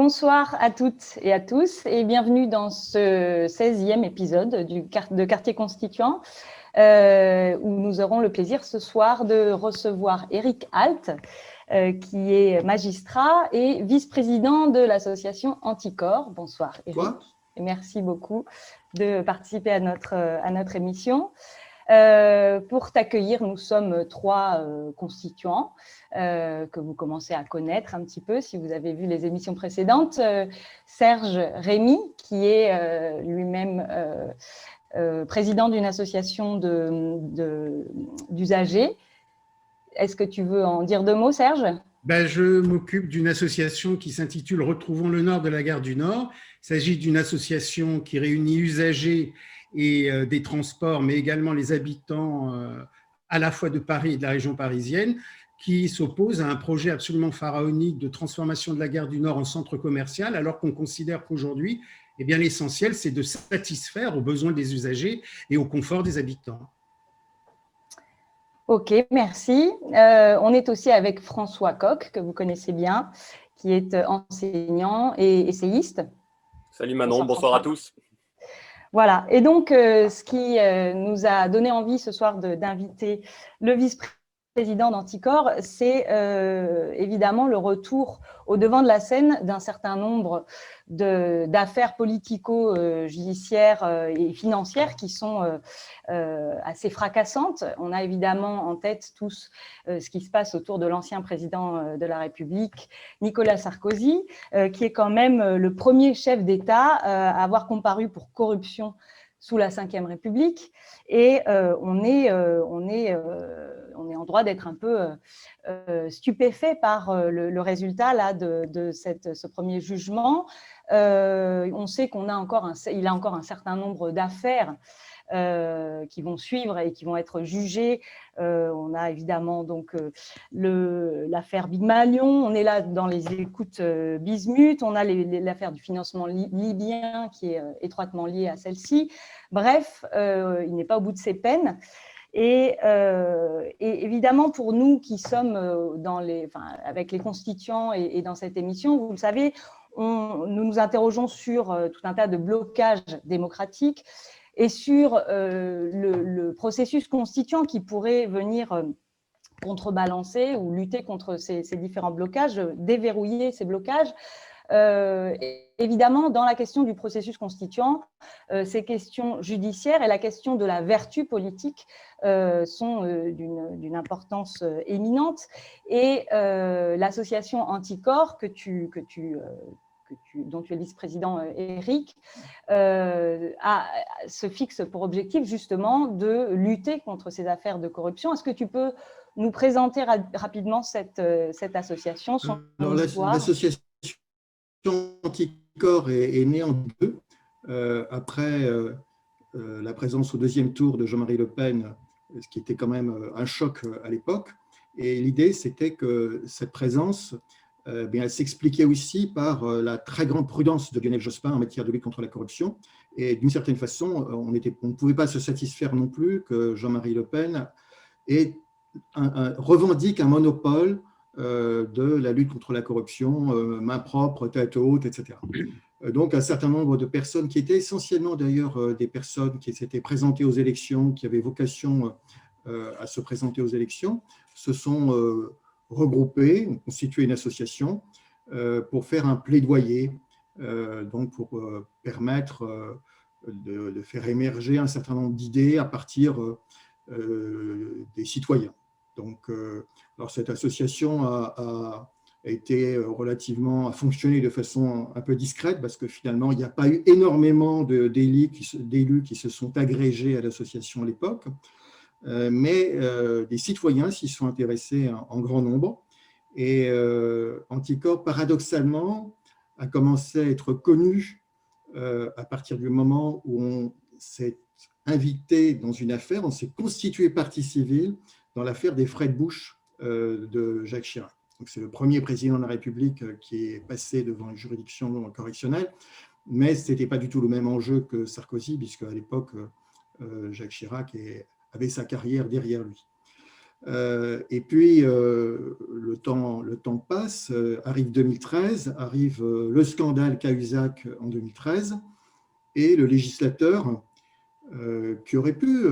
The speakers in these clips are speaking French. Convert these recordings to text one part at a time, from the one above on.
Bonsoir à toutes et à tous et bienvenue dans ce 16e épisode de Quartier Constituant où nous aurons le plaisir ce soir de recevoir Éric Alt qui est magistrat et vice-président de l'association Anticorps. Bonsoir Éric et merci beaucoup de participer à notre émission. Pour t'accueillir, nous sommes trois constituants que vous commencez à connaître un petit peu si vous avez vu les émissions précédentes. Serge Rémy, qui est lui-même président d'une association d'usagers. Est-ce que tu veux en dire deux mots, Serge ? Je m'occupe d'une association qui s'intitule « Retrouvons le Nord de la gare du Nord ». Il s'agit d'une association qui réunit usagers et des transports, mais également les habitants à la fois de Paris et de la région parisienne, qui s'oppose à un projet absolument pharaonique de transformation de la gare du Nord en centre commercial, alors qu'on considère qu'aujourd'hui, l'essentiel, c'est de satisfaire aux besoins des usagers et au confort des habitants. Ok, merci. On est aussi avec François Coq, que vous connaissez bien, qui est enseignant et essayiste. Salut Manon, bonsoir à tous. Voilà, et donc ce qui nous a donné envie ce soir d'inviter le vice-président d'Anticorps, c'est évidemment le retour au devant de la scène d'un certain nombre d'affaires politico-judiciaires et financières qui sont assez fracassantes. On a évidemment en tête tous ce qui se passe autour de l'ancien président de la République, Nicolas Sarkozy, qui est quand même le premier chef d'État à avoir comparu pour corruption sous la Ve République. Et on est en droit d'être un peu stupéfait par le résultat là, de ce premier jugement. On sait qu'il a encore un certain nombre d'affaires qui vont suivre et qui vont être jugées. On a évidemment donc l'affaire Big Malion, on est là dans les écoutes Bismuth, on a l'affaire du financement libyen qui est étroitement liée à celle-ci. Bref, il n'est pas au bout de ses peines. Et évidemment, pour nous qui sommes avec les constituants et dans cette émission, vous le savez, nous nous interrogeons sur tout un tas de blocages démocratiques et sur le processus constituant qui pourrait venir contrebalancer ou lutter contre ces différents blocages, déverrouiller ces blocages. Évidemment, dans la question du processus constituant, ces questions judiciaires et la question de la vertu politique sont d'une importance éminente. Et l'association Anticorps dont tu es vice-président, Éric, se fixe pour objectif justement de lutter contre ces affaires de corruption. Est-ce que tu peux nous présenter rapidement cette association, son histoire ? L'association Anticorps est née en deux, après la présence au deuxième tour de Jean-Marie Le Pen, ce qui était quand même un choc à l'époque. Et l'idée, c'était que cette présence elle s'expliquait aussi par la très grande prudence de Lionel Jospin en matière de lutte contre la corruption. Et d'une certaine façon, on ne pouvait pas se satisfaire non plus que Jean-Marie Le Pen revendique un monopole de la lutte contre la corruption, main propre, tête haute, etc. Donc, un certain nombre de personnes qui étaient essentiellement d'ailleurs des personnes qui s'étaient présentées aux élections, qui avaient vocation à se présenter aux élections, se sont regroupés, ont constitué une association pour faire un plaidoyer, donc pour permettre de faire émerger un certain nombre d'idées à partir des citoyens. Donc, alors cette association a fonctionné de façon un peu discrète parce que finalement, il n'y a pas eu énormément d'élus qui se sont agrégés à l'association à l'époque. Mais des citoyens s'y sont intéressés en grand nombre. Et Anticorps, paradoxalement, a commencé à être connu à partir du moment où on s'est invité dans une affaire, on s'est constitué partie civile dans l'affaire des frais de bouche de Jacques Chirac. Donc, c'est le premier président de la République qui est passé devant une juridiction correctionnelle, mais ce n'était pas du tout le même enjeu que Sarkozy, puisque à l'époque, Jacques Chirac avait sa carrière derrière lui. Et puis, le temps passe, arrive 2013, arrive le scandale Cahuzac en 2013, et le législateur, qui aurait pu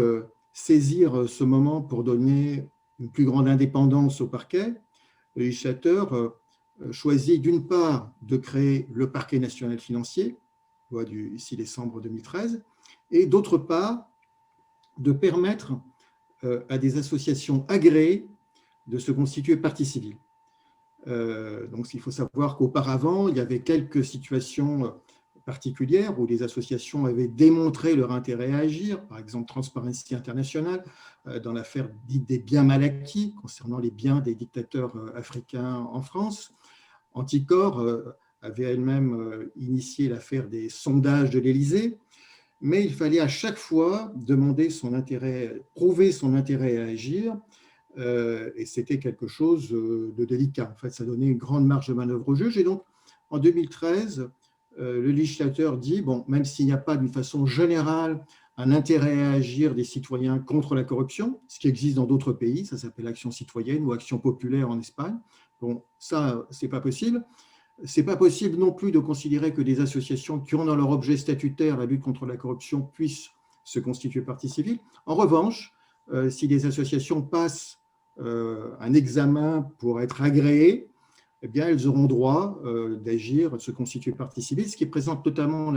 saisir ce moment pour donner une plus grande indépendance au parquet, le législateur choisit d'une part de créer le parquet national financier, loi du 6 décembre 2013, et d'autre part de permettre à des associations agréées de se constituer partie civile. Donc, il faut savoir qu'auparavant, il y avait quelques situations particulières où les associations avaient démontré leur intérêt à agir, par exemple Transparency International, dans l'affaire dite des biens mal acquis, concernant les biens des dictateurs africains en France. Anticor avait elle-même initié l'affaire des sondages de l'Élysée, mais il fallait à chaque fois demander son intérêt, prouver son intérêt à agir, et c'était quelque chose de délicat. En fait, ça donnait une grande marge de manœuvre au juge. Et donc, en 2013, le législateur dit, bon, même s'il n'y a pas d'une façon générale un intérêt à agir des citoyens contre la corruption, ce qui existe dans d'autres pays, ça s'appelle action citoyenne ou action populaire en Espagne, bon, ça, c'est pas possible. C'est pas possible non plus de considérer que des associations qui ont dans leur objet statutaire la lutte contre la corruption puissent se constituer partie civile. En revanche, si des associations passent un examen pour être agréées, eh bien, elles auront droit d'agir, de se constituer partie civile, ce qui présente notamment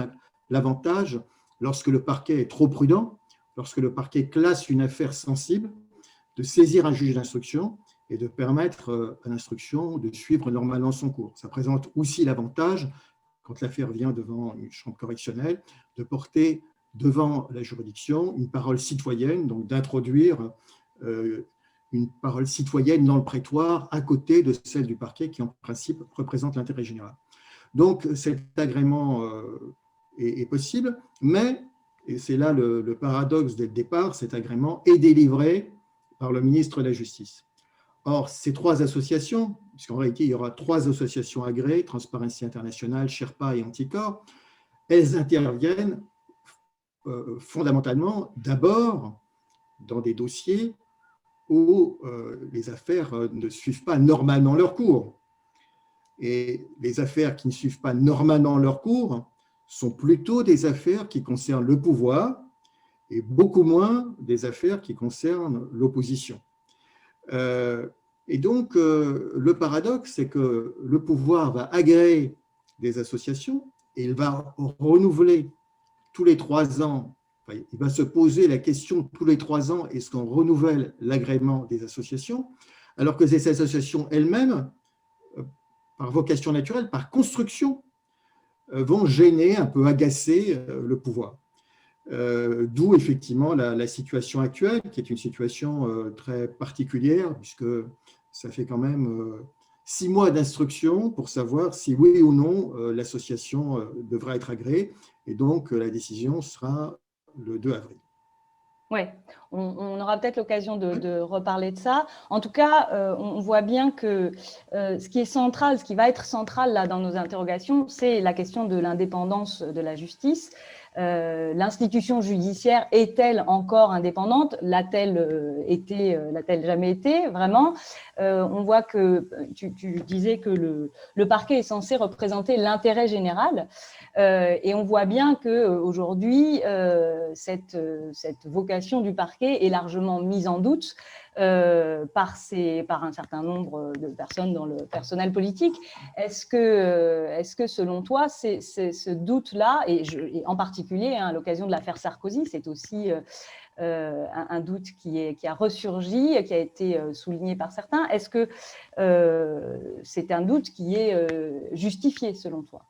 l'avantage lorsque le parquet est trop prudent, lorsque le parquet classe une affaire sensible, de saisir un juge d'instruction et de permettre à l'instruction de suivre normalement son cours. Ça présente aussi l'avantage, quand l'affaire vient devant une chambre correctionnelle, de porter devant la juridiction une parole citoyenne, donc d'introduire une parole citoyenne dans le prétoire à côté de celle du parquet qui, en principe, représente l'intérêt général. Donc, cet agrément est possible, mais, et c'est là le paradoxe dès le départ, cet agrément est délivré par le ministre de la Justice. Or, ces trois associations, puisqu'en réalité, il y aura trois associations agréées, Transparency International, Sherpa et Anticor, elles interviennent fondamentalement d'abord dans des dossiers où les affaires ne suivent pas normalement leur cours. Et les affaires qui ne suivent pas normalement leur cours sont plutôt des affaires qui concernent le pouvoir et beaucoup moins des affaires qui concernent l'opposition. Et donc, le paradoxe, c'est que le pouvoir va agréer des associations et il va renouveler tous les 3 ans, enfin, il va se poser la question tous les 3 ans, est-ce qu'on renouvelle l'agrément des associations, alors que ces associations elles-mêmes, par vocation naturelle, par construction, vont gêner, un peu agacer le pouvoir. D'où effectivement la situation actuelle, qui est une situation très particulière, puisque ça fait quand même 6 mois d'instruction pour savoir si oui ou non l'association devra être agréée, et donc la décision sera le 2 avril. Oui, on aura peut-être l'occasion de reparler de ça. En tout cas, on voit bien que ce qui est central, ce qui va être central là, dans nos interrogations, c'est la question de l'indépendance de la justice. L'institution judiciaire est-elle encore indépendante? L'a-t-elle jamais été, vraiment? On voit que, tu disais que le parquet est censé représenter l'intérêt général. Et on voit bien qu'aujourd'hui, cette vocation du parquet est largement mise en doute par un certain nombre de personnes dans le personnel politique. Est-ce que selon toi, ce doute-là, et en particulier à l'occasion de l'affaire Sarkozy, c'est aussi un doute qui a ressurgi, qui a été souligné par certains, est-ce que c'est un doute qui est justifié selon toi ?